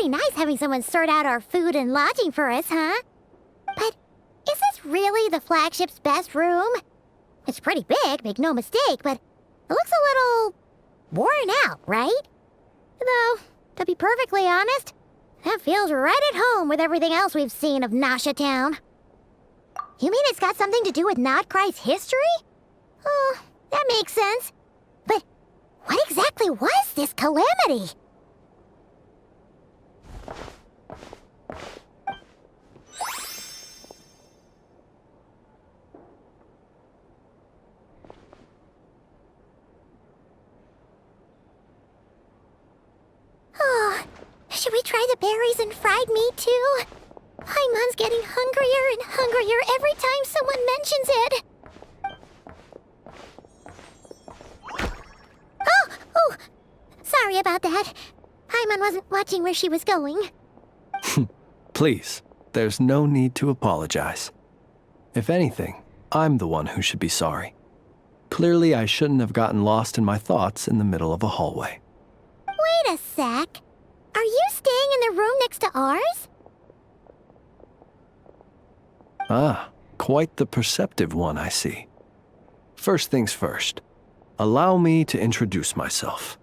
pretty nice having someone sort out our food and lodging for us, huh? But is this really the flagship's best room? It's pretty big, make no mistake, but it looks a little worn out, right? Though, to be perfectly honest, that feels right at home with everything else we've seen of Nasha Town. You mean it's got something to do with Krai's history? Oh, that makes sense. But what exactly was this calamity? Oh, should we try the berries and fried meat too? Paimon's getting hungrier and hungrier every time someone mentions it. Oh, sorry about that. Paimon wasn't watching where she was going. Please, there's no need to apologize. If anything, I'm the one who should be sorry. Clearly, I shouldn't have gotten lost in my thoughts in the middle of a hallway. Wait a sec. Are you staying in the room next to ours? Ah, quite the perceptive one, I see. First things first, allow me to introduce myself.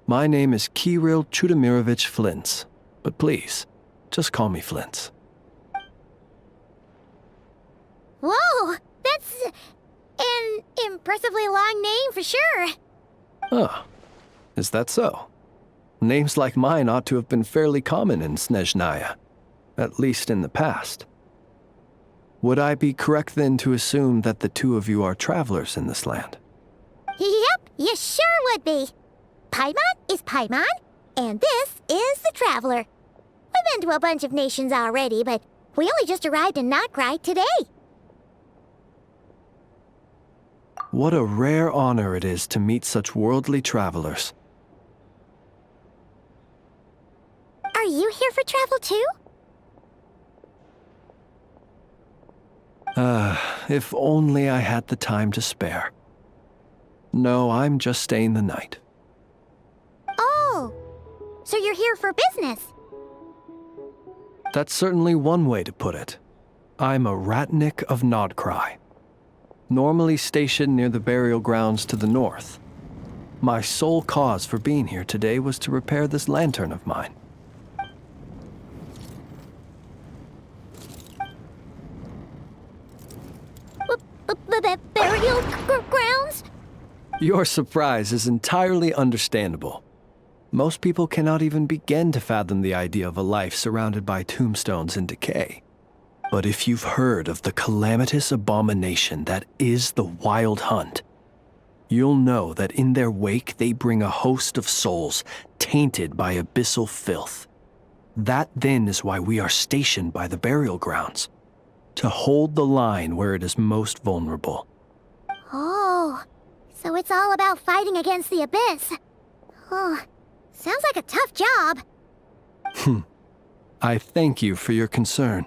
My name is Kirill Chudamirovich Flins, but please, just call me Flins. Whoa, that's an impressively long name for sure. Ah, is that so? Names like mine ought to have been fairly common in Snezhnaya, at least in the past. Would I be correct then to assume that the two of you are travelers in this land? Yep, you sure would be. Paimon is Paimon, and this is the Traveler. We've been to a bunch of nations already, but we only just arrived in Krai today. What a rare honor it is to meet such worldly travelers. Are you here for travel too? If only I had the time to spare. No, I'm just staying the night. Oh, so you're here for business? That's certainly one way to put it. I'm a ratnik of Krai, normally stationed near the burial grounds to the north. My sole cause for being here today was to repair this lantern of mine. Burial grounds? Your surprise is entirely understandable. Most people cannot even begin to fathom the idea of a life surrounded by tombstones and decay. But if you've heard of the calamitous abomination that is the Wild Hunt, you'll know that in their wake they bring a host of souls tainted by abyssal filth. That then is why we are stationed by the burial grounds, to hold the line where it is most vulnerable. Oh, so it's all about fighting against the abyss. Oh, sounds like a tough job. I thank you for your concern.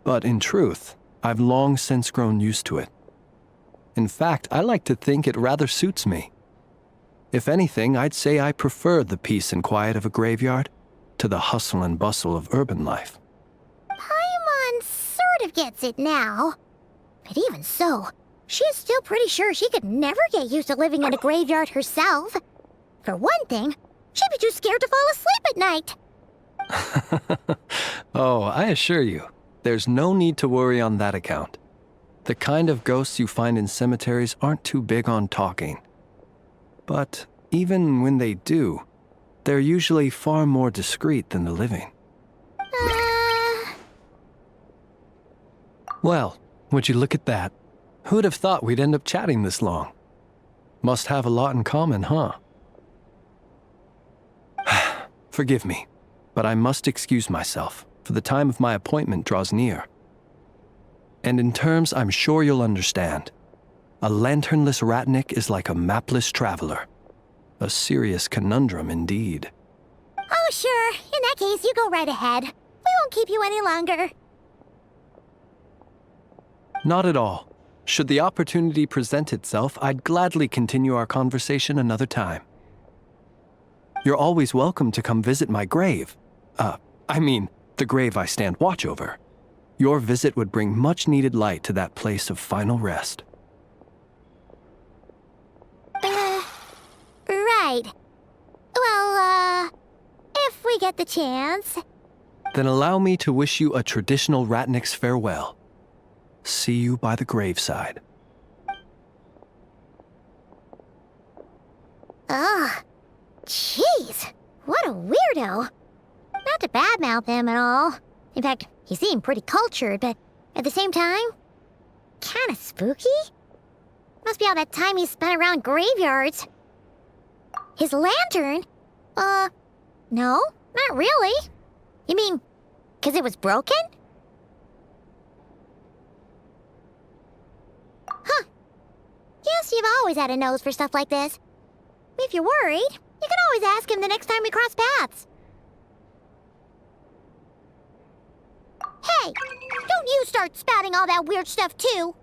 But in truth, I've long since grown used to it. In fact, I like to think it rather suits me. If anything, I'd say I prefer the peace and quiet of a graveyard to the hustle and bustle of urban life. Paimon sort of gets it now. But even so, she is still pretty sure she could never get used to living in a graveyard herself. For one thing, she'd be too scared to fall asleep at night. Oh, I assure you, there's no need to worry on that account. The kind of ghosts you find in cemeteries aren't too big on talking. But even when they do, they're usually far more discreet than the living. Well, would you look at that? Who'd have thought we'd end up chatting this long? Must have a lot in common, huh? Forgive me, but I must excuse myself, for the time of my appointment draws near. And in terms I'm sure you'll understand, a lanternless ratnik is like a mapless traveler. A serious conundrum indeed. Oh, sure. In that case, you go right ahead. We won't keep you any longer. Not at all. Should the opportunity present itself, I'd gladly continue our conversation another time. You're always welcome to come visit my grave. I mean, the grave I stand watch over. Your visit would bring much-needed light to that place of final rest. Right. Well, if we get the chance. Then allow me to wish you a traditional Ratnik's farewell. See you by the graveside. Ugh. Jeez. What a weirdo. Not to badmouth him at all. In fact, he seemed pretty cultured, but at the same time, kinda spooky? Must be all that time he spent around graveyards. His lantern? No, not really. You mean, 'cause it was broken? Huh. Guess you've always had a nose for stuff like this. If you're worried, you can always ask him the next time we cross paths. Hey, don't you start spouting all that weird stuff too.